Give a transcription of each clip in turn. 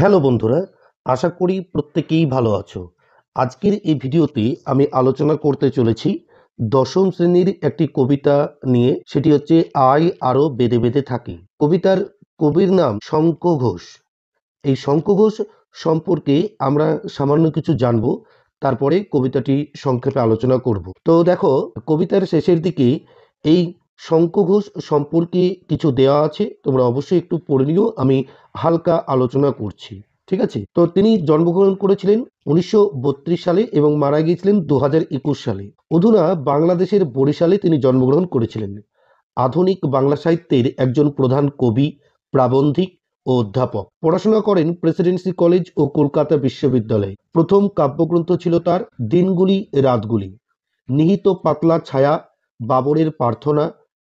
Hello বন্ধুরা, আশা করি প্রত্যেকেই ভালো আছো। আজকের এই ভিডিওতে আমি আলোচনা করতে চলেছি দশম শ্রেণীর একটি কবিতা নিয়ে। সেটি হচ্ছে আয় আরো বেঁধে বেঁধে থাকি। কবিতার কবির নাম শঙ্খ ঘোষ। এই শঙ্খ ঘোষ সম্পর্কে আমরা সামান্য কিছু জানবো, তারপরে কবিতাটি সংক্ষেপে আলোচনা করব। তো দেখো, কবিতার শেষের দিকে এই শঙ্খ ঘোষ সম্পর্কে কিছু দেওয়া আছে, তোমরা অবশ্যই একটু পড়ে নিও। আমি হালকা আলোচনা করছি, ঠিক আছে? তো তিনি জন্মগ্রহণ করেছিলেন 1932 সালে এবং মারা গিয়েছিলেন 2021 সালে। অধুনা বাংলাদেশের বরিশালে তিনি জন্মগ্রহণ করেছিলেন। আধুনিক বাংলা সাহিত্যের একজন প্রধান কবি, প্রাবন্ধিক ও অধ্যাপক। পড়াশোনা করেন প্রেসিডেন্সি কলেজ ও কলকাতা বিশ্ববিদ্যালয়ে। প্রথম কাব্যগ্রন্থ ছিল তার দিনগুলি রাতগুলি, নিহিত পাতলা ছায়া, বাবরের প্রার্থনা,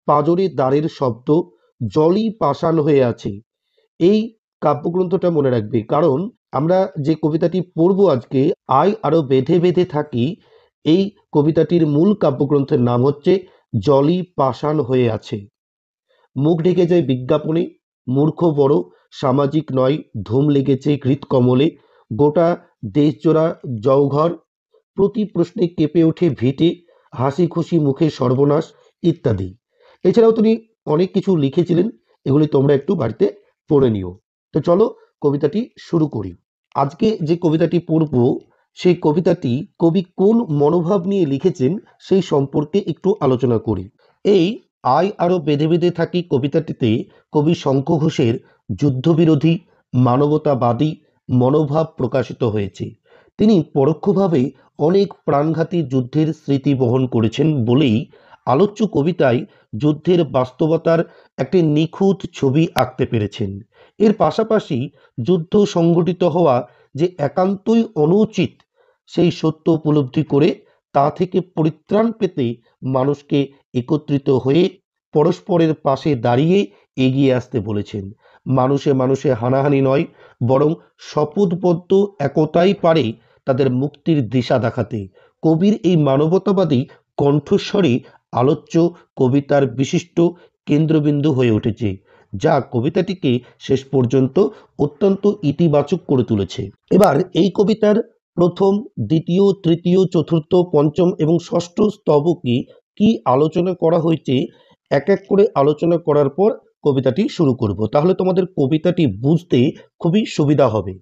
পাজরে দ্বারের শব্দ, জলই পাষাণ হয়ে আছে। এই কাব্যগ্রন্থটা মনে রাখবে, কারণ আমরা যে কবিতাটি পড়ব আজকে, আয় আরো বেঁধে বেঁধে থাকি, এই কবিতাটির মূল কাব্যগ্রন্থের নাম হচ্ছে জলই পাষাণ হয়ে আছে। মুখ ঢেকে যায় বিজ্ঞাপনে, মূর্খ বড়, সামাজিক নয়, ধুম লেগেছে হৃৎকমলে, গোটা দেশজোড়া জওঘর, প্রতি প্রশ্নে কেঁপে ওঠে ভিটে, হাসি খুশি মুখে সর্বনাশ, ইত্যাদি। এছাড়াও তিনি অনেক কিছু লিখেছিলেন, এগুলি তোমরা একটু বাড়িতে পড়ে নিও। তো চলো কবিতাটি শুরু করি। আজকে যে কবিতাটি পড়ব, সেই কবিতাটি কবি কোন মনোভাব নিয়ে লিখেছেন সেই সম্পর্কে একটু আলোচনা করি। এই আয় আরো বেঁধে বেঁধে থাকি কবিতাটিতে কবি শঙ্খ ঘোষের যুদ্ধবিরোধী, মানবতাবাদী মনোভাব প্রকাশিত হয়েছে। তিনি পরোক্ষভাবে অনেক প্রাণঘাতী যুদ্ধের স্মৃতি বহন করেছেন বলেই আলোচ্য কবিতায় যুদ্ধের বাস্তবতার একটি নিখুঁত ছবি আঁকতে পেরেছেন। এর পাশাপাশি যুদ্ধ সংঘটিত হওয়া যে একান্তই অনুচিত, সেই সত্য উপলব্ধি করে তা থেকে পরিত্রাণ পেতে মানুষকে একত্রিত হয়ে পরস্পরের পাশে দাঁড়িয়ে এগিয়ে আসতে বলেছেন। মানুষে মানুষে হানাহানি নয়, বরং শপথবদ্ধ একতাই পারে তাদের মুক্তির দিশা দেখাতে। কবির এই মানবতাবাদী কণ্ঠস্বরে আলোচ্য কবিতার বিশিষ্ট কেন্দ্রবিন্দু হয়ে উঠেছে, যা কবিতাটিকে শেষ পর্যন্ত অত্যন্ত ইতিবাচক করে তুলেছে। এবার এই কবিতার প্রথম, দ্বিতীয়, তৃতীয়, চতুর্থ, পঞ্চম এবং ষষ্ঠ স্তবকে কি আলোচনা করা হয়েছে এক এক করে আলোচনা করার পর কবিতাটি শুরু করব, তাহলে তোমাদের কবিতাটি বুঝতে খুবই সুবিধা হবে।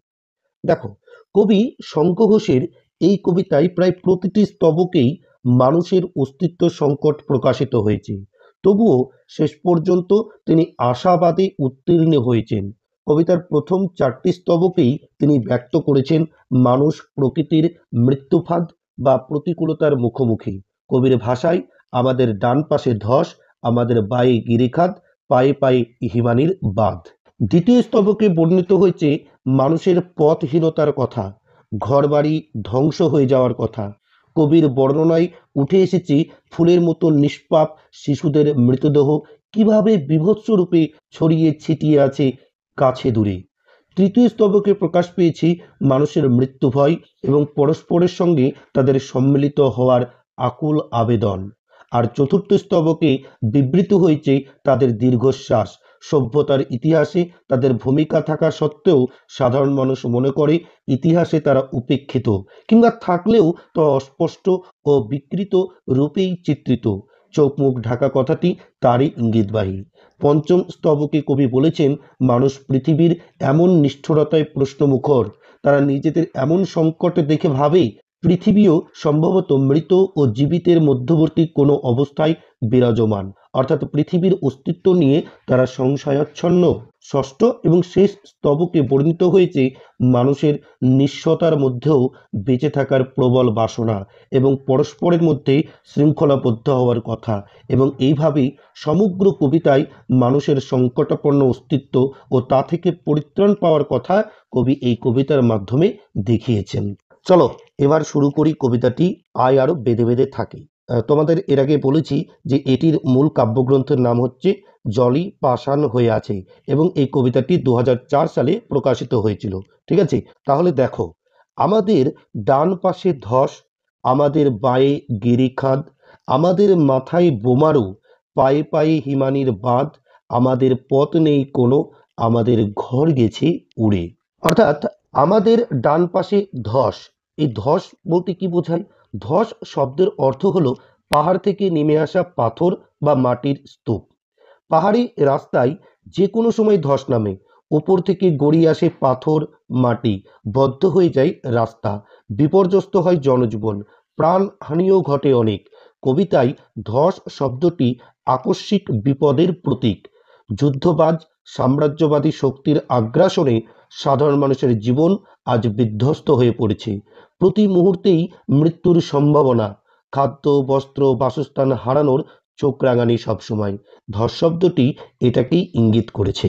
দেখো, কবি শঙ্খ ঘোষের এই কবিতায় প্রায় প্রতিটি স্তবকেই মানুষের অস্তিত্ব সংকট প্রকাশিত হয়েছে। তবুও শেষ পর্যন্ত তিনি আশাবাদে উত্তীর্ণ হয়েছেন। কবিতার প্রথম 4টি স্তবকেই তিনি ব্যক্ত করেছেন মানুষ প্রকৃতির মৃত্যুফাঁদ বা প্রতিকূলতার মুখোমুখি। কবির ভাষায় আমাদের ডান পাশে ধস, আমাদের বায়ে গিরিখাত, পায়ে পায়ে হিমানির বাঁধ। দ্বিতীয় স্তবকে বর্ণিত হয়েছে মানুষের পথহীনতার কথা, ঘরবাড়ি ধ্বংস হয়ে যাওয়ার কথা। কবির বর্ণনায় উঠে এসেছে ফুলের মতো নিষ্পাপ শিশুদের মৃতদেহ কিভাবে বীভৎস রূপে ছড়িয়ে ছিটিয়ে আছে কাছে দূরে। তৃতীয় স্তবকে প্রকাশ পেয়েছে মানুষের মৃত্যু ভয় এবং পরস্পরের সঙ্গে তাদের সম্মিলিত হওয়ার আকুল আবেদন। আর চতুর্থ স্তবকে বিবৃত হয়েছে তাদের দীর্ঘশ্বাস। সভ্যতার ইতিহাসে তাদের ভূমিকা থাকা সত্ত্বেও সাধারণ মানুষ মনে করে ইতিহাসে তারা উপেক্ষিত, কিংবা থাকলেও তা অস্পষ্ট ও বিকৃত রূপেই চিত্রিত। চোখ মুখ ঢাকা কথাটি তারই ইঙ্গিতবাহী। পঞ্চম স্তবকে কবি বলেছেন মানুষ পৃথিবীর এমন নিষ্ঠুরতায় প্রশ্নমুখর, তারা নিজেদের এমন সংকটে দেখে ভাবে পৃথিবীও সম্ভবত মৃত ও জীবিতের মধ্যবর্তী কোনো অবস্থায় বিরাজমান, অর্থাৎ পৃথিবীর অস্তিত্ব নিয়ে তারা সংশয়াচ্ছন্ন। ষষ্ঠ এবং শেষ স্তবকে বর্ণিত হয়েছে মানুষের নিঃস্বতার মধ্যেও বেঁচে থাকার প্রবল বাসনা এবং পরস্পরের মধ্যে শৃঙ্খলাবদ্ধ হওয়ার কথা, এবং এইভাবেই সমগ্র কবিতায় মানুষের সংকটাপন্ন অস্তিত্ব ও তা থেকে পরিত্রাণ পাওয়ার কথা কবি এই কবিতার মাধ্যমে দেখিয়েছেন। চলো এবার শুরু করি কবিতাটি আয় আরো বেঁধে বেঁধে থাকে। তোমাদের এর আগে বলেছি যে এটির মূল কাব্যগ্রন্থের নাম হচ্ছে জলই পাষাণ হয়ে আছে, এবং এই কবিতাটি 2004 সালে প্রকাশিত হয়েছিল। ঠিক আছে, তাহলে দেখো, আমাদের ডান পাশে ধস, আমাদের বাঁয়ে গিরিখাদ, আমাদের মাথায় বোমারু, পায়ে পায়ে হিমানির বাঁধ, আমাদের পথ নেই কোনো, আমাদের ঘর গেছে উড়ে। অর্থাৎ আমাদের ডান পাশে ধস, এই ধস বলতে কি বোঝায়? ধস শব্দের অর্থ হলো পাহাড় থেকে নেমে আসা পাথর বা মাটির স্তূপ। পাহাড়ি রাস্তায় যে কোনো সময় ধস নামে, উপর থেকে গড়িয়ে আসে পাথর, মাটি, বদ্ধ হয়ে যায় রাস্তা, বিপর্যস্ত হয় জনজীবন, প্রাণহানিও ঘটে অনেক। কবিতায় ধস শব্দটি আকস্মিক বিপদের প্রতীক। যুদ্ধবাজ সাম্রাজ্যবাদী শক্তির আগ্রাসনে সাধারণ মানুষের জীবন আজ বিধ্বস্ত হয়ে পড়েছে। প্রতি মুহূর্তেই মৃত্যুর সম্ভাবনা, খাদ্য, বস্ত্র, বাসস্থান হারানোর চোখ রাঙানি সবসময়। ধস শব্দটি এটাকেই ইঙ্গিত করেছে।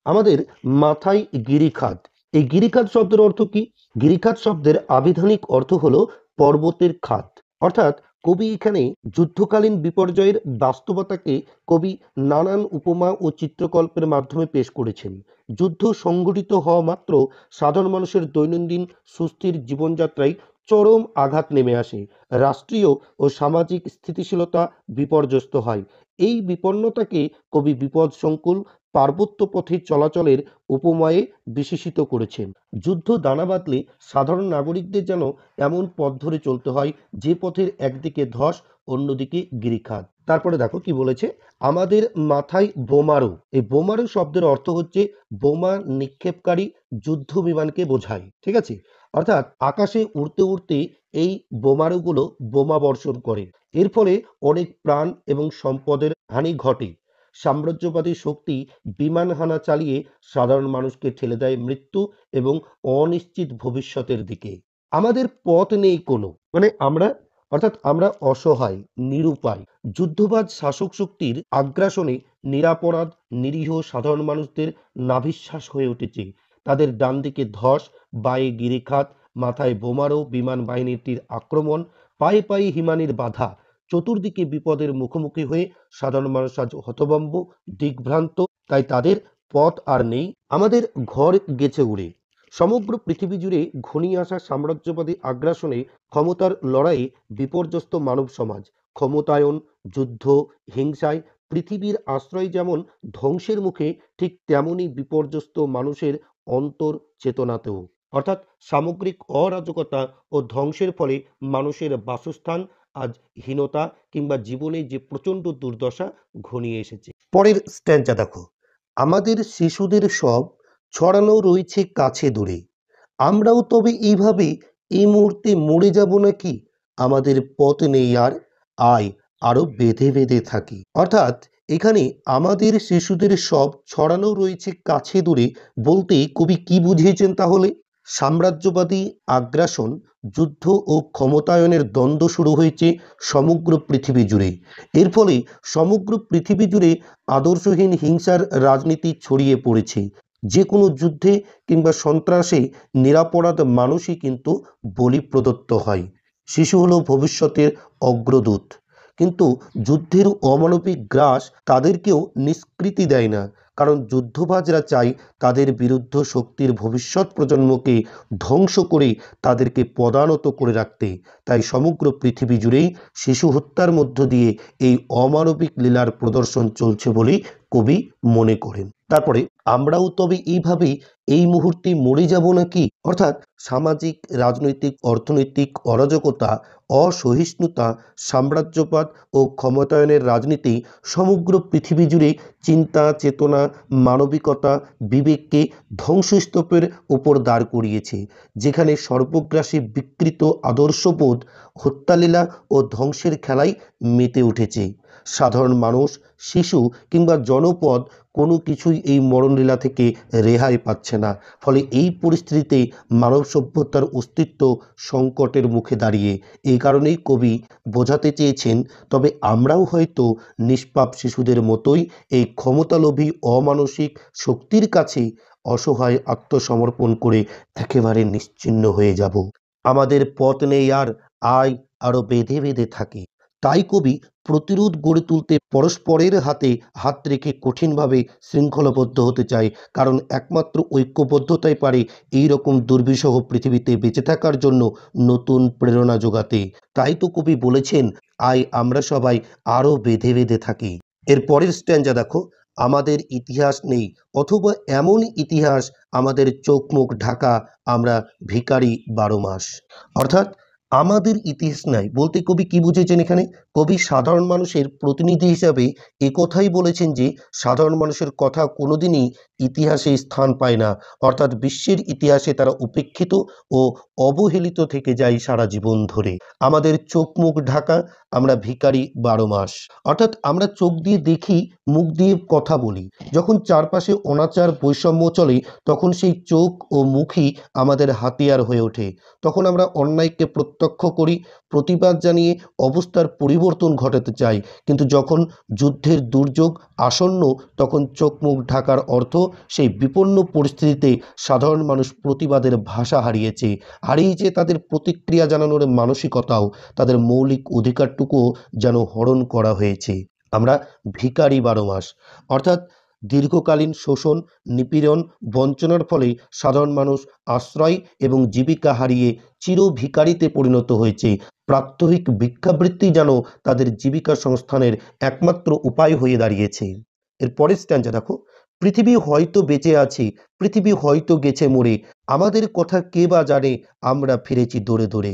আমাদের মাথায় গিরিখাত, এই গিরিখাত শব্দের অর্থ কি? গিরিখাত শব্দের আবিধানিক অর্থ হলো পর্বতের খাত। অর্থাৎ কবি এখানে যুদ্ধকালীন বিপর্যয়ের বাস্তবতাকে কবি নানান উপমা ও চিত্রকল্পের মাধ্যমে পেশ করেছেন। যুদ্ধ সংঘটিত হওয়া মাত্র সাধারণ মানুষের দৈনন্দিন সুস্থির জীবনযাত্রায় চরম আঘাত নেমে আসে। রাষ্ট্রীয় ও সামাজিক স্থিতিশীলতা বিপর্যস্ত হয়। এই বিপন্নতাকে কবি বিপদসংকুল পার্বত্য পথে চলাচলের উপমায়ে বিশেষিত করেছেন। যুদ্ধ দানা বাঁধলে সাধারণ নাগরিকদের যেন এমন পথ ধরে চলতে হয় যে পথের একদিকে ধস, অন্যদিকে গিরিখাত। তারপরে দেখো কি বলেছে, আমাদের মাথায় বোমারু, এই বোমারু শব্দের অর্থ হচ্ছে বোমা নিক্ষেপকারী যুদ্ধ বিমানকে বোঝায়। ঠিক আছে, অর্থাৎ আকাশে উড়তে উড়তে এই বোমারুগুলো বোমা বর্ষণ করে। এর ফলে অনেক প্রাণ এবং সম্পদের হানি ঘটে। সাম্রাজ্যবাদী শক্তি বিমান হানা চালিয়ে সাধারণ মানুষকে ঠেলে দেয় মৃত্যু এবং অনিশ্চিত ভবিষ্যতের দিকে। আমাদের পথ নেই কোনো, মানে আমরা, অর্থাৎ আমরা অসহায়, নিরুপায়। যুদ্ধবাজ শাসক শক্তির আগ্রাসনে নিরাপরাধ নিরীহ সাধারণ মানুষদের নাভিশ্বাস হয়ে উঠেছে। তাদের ডান দিকে ধস, বায়ে গিরিখাত, মাথায় বোমারো, বিমান বাহিনীটির আক্রমণ, পায়ে পায়ে হিমানির বাধা। চতুর্দিকে বিপদের মুখোমুখি হয়ে সাধারণ মানুষ আজ হতভম্ব, দিগ্ভ্রান্ত। তাই তাদের পথ আর নেই। আমাদের ঘর গেছে উড়ে। সমগ্র পৃথিবী জুড়ে ঘনিয়ে আসা সাম্রাজ্যবাদী আগ্রাসনে ক্ষমতার লড়াইয়ে বিপর্যস্ত মানব সমাজ। ক্ষমতায়ন, যুদ্ধ, হিংসায় পৃথিবীর আশ্রয় যেমন ধ্বংসের মুখে, ঠিক তেমনই বিপর্যস্ত মানুষের অন্তর চেতনাতেও। অর্থাৎ সামগ্রিক অরাজকতা ও ধ্বংসের ফলে মানুষের বাসস্থান আজ হীনতা কিংবা জীবনে যে প্রচণ্ড দুর্দশা ঘনিয়ে এসেছে। পরের স্ট্যান্সা দেখো, আমাদের শিশুদের সব ছড়ানো রয়েছে কাছে দূরে, আমরাও তবে এইভাবে এই মুহূর্তে মরে যাব নাকি? আমাদের পথ নেই আর, আয় আরো বেঁধে বেঁধে থাকি। অর্থাৎ এখানে আমাদের শিশুদের সব ছড়ানো রয়েছে কাছে দূরে বলতে কবি কি বুঝিয়েছেন তাহলে? সাম্রাজ্যবাদী আগ্রাসন, যুদ্ধ ও ক্ষমতায়নের দ্বন্দ্ব শুরু হয়েছে সমগ্র পৃথিবী জুড়ে। এর ফলে সমগ্র পৃথিবী জুড়ে আদর্শহীন হিংসার রাজনীতি ছড়িয়ে পড়েছে। যে কোনো যুদ্ধে কিংবা সন্ত্রাসে নিরাপরাধ মানুষই কিন্তু বলি প্রদত্ত হয়। শিশু হলো ভবিষ্যতের অগ্রদূত, কিন্তু যুদ্ধের অমানবিক গ্রাস তাদেরকেও নিষ্কৃতি দেয় না। কারণ যুদ্ধবাজরা চায় তাদের বিরুদ্ধ শক্তির ভবিষ্যৎ প্রজন্মকে ধ্বংস করে তাদেরকে পদানত করে রাখতে। তাই সমগ্র পৃথিবী জুড়েই শিশু হত্যার মধ্য দিয়ে এই অমানবিক লীলার প্রদর্শন চলছে বলেই কবি মনে করেন। তারপরে আমরাও তবে এইভাবেই এই মুহূর্তে মরে যাব নাকি? অর্থাৎ সামাজিক, রাজনৈতিক, অর্থনৈতিক অরাজকতা, অসহিষ্ণুতা, সাম্রাজ্যবাদ ও ক্ষমতায়নের রাজনীতি সমগ্র পৃথিবী জুড়ে চিন্তা, চেতনা, মানবিকতা, বিবেককে ধ্বংসস্তূপের উপর দাঁড় করিয়েছে। যেখানে সর্বগ্রাসী বিকৃত আদর্শবোধ হত্যালীলা ও ধ্বংসের খেলায় মেতে উঠেছে। সাধারণ মানুষ, শিশু কিংবা জনপদ কোনো কিছুই এই মরণলীলা থেকে রেহাই পাচ্ছে না। ফলে এই পরিস্থিতিতে মানব সভ্যতার অস্তিত্ব সংকটের মুখে দাঁড়িয়ে। এই কারণেই কবি বোঝাতে চেয়েছেন, তবে আমরাও হয়তো নিষ্পাপ শিশুদের মতোই এই ক্ষমতালোভী অমানসিক শক্তির কাছে অসহায় আত্মসমর্পণ করে একেবারে নিশ্চিহ্ন হয়ে যাব। আমাদের পথ নেই আর, আয় আরো বেঁধে বেঁধে থাকি। তাই কবি প্রতিরোধ গড়ে তুলতে পরস্পরের হাতে হাত রেখে কঠিনভাবে শৃঙ্খলাবদ্ধ হতে চায়। কারণ একমাত্র ঐক্যবদ্ধতাই পারে এই রকম দুর্বিষহ পৃথিবীতে বেঁচে থাকার জন্য নতুন প্রেরণা যোগাতে। তাই তো কবি বলেছেন, আয় আমরা সবাই আরো বেঁধে বেঁধে থাকি। এর পরের স্ট্যান্সা দেখো, আমাদের ইতিহাস নেই, অথবা এমন ইতিহাস আমাদের চোখ মুখ ঢাকা, আমরা ভিখারি 12 মাস। অর্থাৎ আমাদের ইতিহাস নাই বলতে কবি কি বুঝেছেন এখানে? কবি সাধারণ মানুষের প্রতিনিধি হিসাবে একথাই বলেছেন যে সাধারণ মানুষের কথা কোনোদিনই ইতিহাসে স্থান পায় না, অর্থাৎ বিশ্বের ইতিহাসে তারা উপেক্ষিত ও অবহেলিত থেকে যায় সারা জীবন ধরে। আমাদের চোখ মুখ ঢাকা, আমরা ভিখারি 12 মাস। অর্থাৎ আমরা চোখ দিয়ে দেখি, মুখ দিয়ে কথা বলি। যখন চারপাশে অনাচার বৈষম্য চলে, তখন সেই চোখ ও মুখই আমাদের হাতিয়ার হয়ে ওঠে। তখন আমরা অন্যায়কে প্রত্যক্ষ করি, প্রতিবাদ জানিয়ে অবস্থার পরিবর্তন ঘটাতে চাই। কিন্তু যখন যুদ্ধের দুর্যোগ আসন্ন, তখন চোখ মুখ ঢাকার অর্থ সেই বিপন্ন পরিস্থিতিতে সাধারণ মানুষ প্রতিবাদের ভাষা হারিয়েছে তাদের প্রতিক্রিয়া জানানোর মানসিকতাও, তাদের মৌলিক অধিকারটুকুও যেন হরণ করা হয়েছে। আমরা ভিখারি 12 মাস। অর্থাৎ দীর্ঘকালীন শোষণ, নিপীড়ন, বঞ্চনার ফলে সাধারণ মানুষ আশ্রয় এবং জীবিকা হারিয়ে চির ভিখারিতে পরিণত হয়েছে। প্রাত্যহিক ভিক্ষাবৃত্তি যেন তাদের জীবিকা সংস্থানের একমাত্র উপায় হয়ে দাঁড়িয়েছে। এর পরের স্ট্যান্জা দেখো, পৃথিবী হয়তো বেঁচে আছে, পৃথিবী হয়তো গেছে মরে, আমাদের কথা কে বা জানে, আমরা ফিরেছি দৌড়ে দৌড়ে।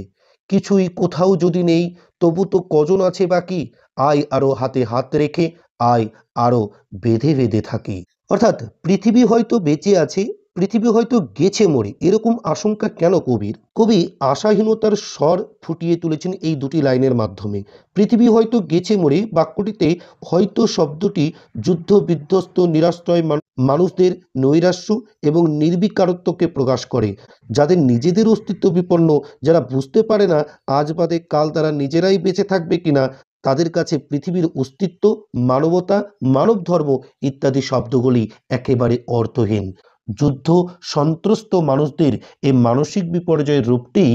কিছুই কোথাও যদি নেই, তবু তো কজন আছে বাকি, আয় আরো হাতে হাত রেখে, আয় আরো বেঁধে বেঁধে থাকি। অর্থাৎ পৃথিবী হয়তো বেঁচে আছে, পৃথিবী হয়তো গেছে মরে, এরকম আশঙ্কা কেন কবির? কবি আশাহীনতার স্বর ফুটিয়ে তুলেছেন এই দুটি লাইনের মাধ্যমে। পৃথিবী হয়তো গেছে মরে বাক্যটিতে হয়তো শব্দটি যুদ্ধ বিধ্বস্ত নিরাশ্রয় মানুষদের নৈরাশ্য এবং নির্বিকারত্বকে প্রকাশ করে, যাদের নিজেদের অস্তিত্ব বিপন্ন, যারা বুঝতে পারে না আজ বাদে কাল তারা নিজেরাই বেঁচে থাকবে কিনা। তাদের কাছে পৃথিবীর অস্তিত্ব, মানবতা, মানব ধর্ম ইত্যাদি শব্দগুলি একেবারে অর্থহীন। যুদ্ধ সন্ত্রস্ত মানুষদের এই মানসিক বিপর্যয়ের রূপটি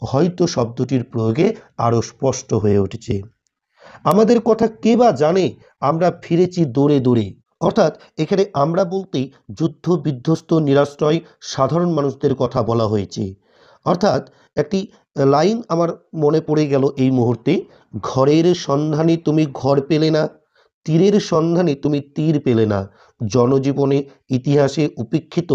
হয়তো শব্দটির প্রয়োগে আরও স্পষ্ট হয়ে উঠেছে। আমাদের কথা কে বা জানে, আমরা ফিরেছি দৌড়ে দৌড়ে। অর্থাৎ এখানে আমরা বলতে যুদ্ধ বিধ্বস্ত নিরাশ্রয় সাধারণ মানুষদের কথা বলা হয়েছে। অর্থাৎ একটি লাইন আমার মনে পড়ে গেল এই মুহূর্তে, ঘরের সন্ধানে তুমি ঘর পেলে না, তীরের সন্ধানে তুমি তীর পেলে না। জনজীবনে ইতিহাসে উপেক্ষিত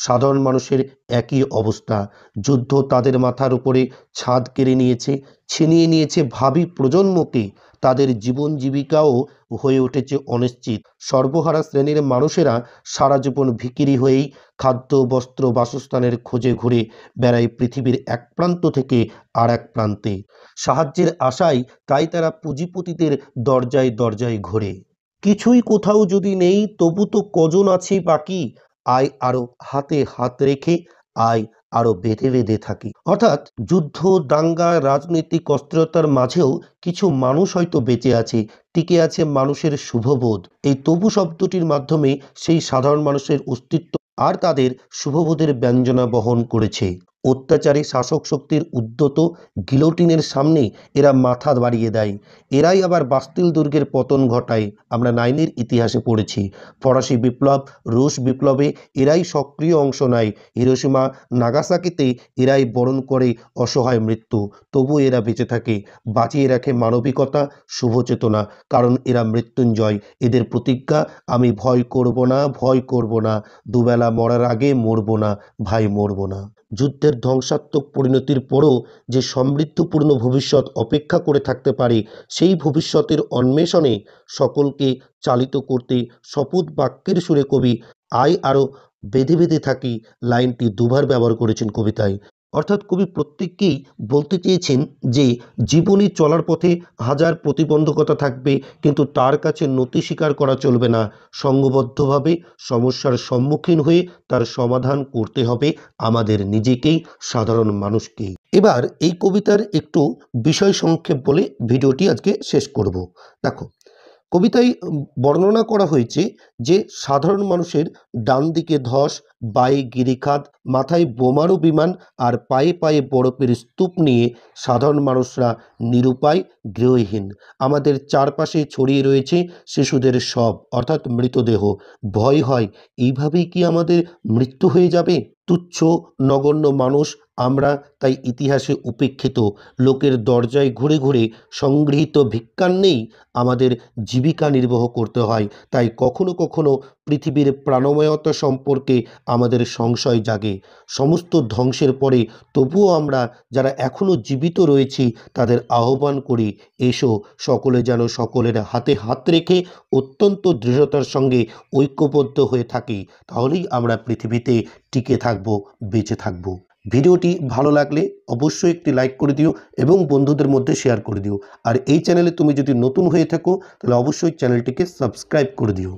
সাধারণ মানুষের একই অবস্থা। যুদ্ধ তাদের মাথার উপরে ছাদ কেড়ে নিয়েছে, ছিনিয়ে নিয়েছে ভাবি প্রজন্মকে। তাদের জীবন জীবিকাও হয়ে উঠেছে অনিশ্চিত। সর্বহারা শ্রেণীর মানুষেরা সারা জীবন ভিখিরি হয়েই খাদ্য, বস্ত্র, বাসস্থানের খোঁজে ঘুরে বেড়ায় পৃথিবীর এক প্রান্ত থেকে আর এক প্রান্তে। সাহায্যের আশায় তাই তারা পুঁজিপতিদের দরজায় দরজায় ঘোরে। কিছুই কোথাও যদি নেই, তবু তো কজন আছে বাকি, আয় আরো হাতে হাত রেখে, আয় আরো বেঁধে বেঁধে থাকি। অর্থাৎ যুদ্ধ, দাঙ্গা, রাজনৈতিক অস্থিরতার মাঝেও কিছু মানুষ হয়তো বেঁচে আছে, টিকে আছে মানুষের শুভবোধ। এই তবু শব্দটির মাধ্যমে সেই সাধারণ মানুষের অস্তিত্ব আর তাদের শুভবোধের ব্যঞ্জনা বহন করেছে। অত্যাচারী শাসক শক্তির উদ্যত গিলোটিনের সামনে এরা মাথা বাড়িয়ে দেয়। এরাই আবার বাস্তিল দুর্গের পতন ঘটায়। আমরা 9-এর ইতিহাসে পড়েছি। ফরাসি বিপ্লব, রুশ বিপ্লবে এরাই সক্রিয় অংশ নেয়। হিরোশিমা, নাগাসাকিতে এরাই বরণ করে অসহায় মৃত্যু, তবু এরা বেঁচে থাকে, বাঁচিয়ে রাখে মানবিকতা, শুভচেতনা। কারণ এরা মৃত্যুঞ্জয়। এদের প্রতিজ্ঞা, আমি ভয় করব না, ভয় করব না, দুবেলা মরার আগে মরব না, ভাই মরব না। যুদ্ধের ধ্বংসাত্মক পরিণতির পরও যে সমৃদ্ধপূর্ণ ভবিষ্যৎ অপেক্ষা করে থাকতে পারে, সেই ভবিষ্যতের অন্বেষণে সকলকে চালিত করতে শপথ বাক্যের সুরে কবি আয় আরও বেঁধে বেঁধে থাকি লাইনটি দুবার ব্যবহার করেছেন কবিতায়। অর্থাৎ কবি প্রত্যেককেই বলতে চেয়েছেন যে জীবনে চলার পথে হাজার প্রতিবন্ধকতা থাকবে, কিন্তু তার কাছে নতি স্বীকার করা চলবে না। সংঘবদ্ধভাবে সমস্যার সম্মুখীন হয়ে তার সমাধান করতে হবে আমাদের নিজেকেই, সাধারণ মানুষকেই। এবার এই কবিতার একটু বিষয় সংক্ষেপ বলে ভিডিওটি আজকে শেষ করব। দেখো, কবিতায় বর্ণনা করা হয়েছে যে সাধারণ মানুষের ডান দিকে ধস, বায়ে গিরিখাত, মাথায় বোমারু বিমান আর পায়ে পায়ে বরফের স্তূপ নিয়ে সাধারণ মানুষরা নিরুপায়, গৃহহীন। আমাদের চারপাশে ছড়িয়ে রয়েছে শিশুদের শব অর্থাৎ মৃতদেহ। ভয় হয় এইভাবেই কি আমাদের মৃত্যু হয়ে যাবে? তুচ্ছ নগণ্য মানুষ আমরা, তাই ইতিহাসে উপেক্ষিত, লোকের দরজায় ঘুরে ঘুরে সংগৃহীত ভিক্ষান্নেই আমাদের জীবিকা নির্বাহ করতে হয়। তাই কখনো কখনো পৃথিবীর প্রাণময়তা সম্পর্কে আমাদের সংশয় জাগে। সমস্ত ধ্বংসের পরে তবুও আমরা যারা এখনও জীবিত রয়েছি তাদের আহ্বান করি, এসো সকলে যেন সকলের হাতে হাত রেখে অত্যন্ত দৃঢ়তার সঙ্গে ঐক্যবদ্ধ হয়ে থাকি। তাহলেই আমরা পৃথিবীতে টিকে থাকব, বেঁচে থাকব। ভিডিওটি ভালো লাগলে অবশ্যই একটি লাইক করে দিও এবং বন্ধুদের মধ্যে শেয়ার করে দিও। আর এই চ্যানেলে তুমি যদি নতুন হয়ে থাকো তাহলে অবশ্যই চ্যানেলটিকে সাবস্ক্রাইব করে দিও।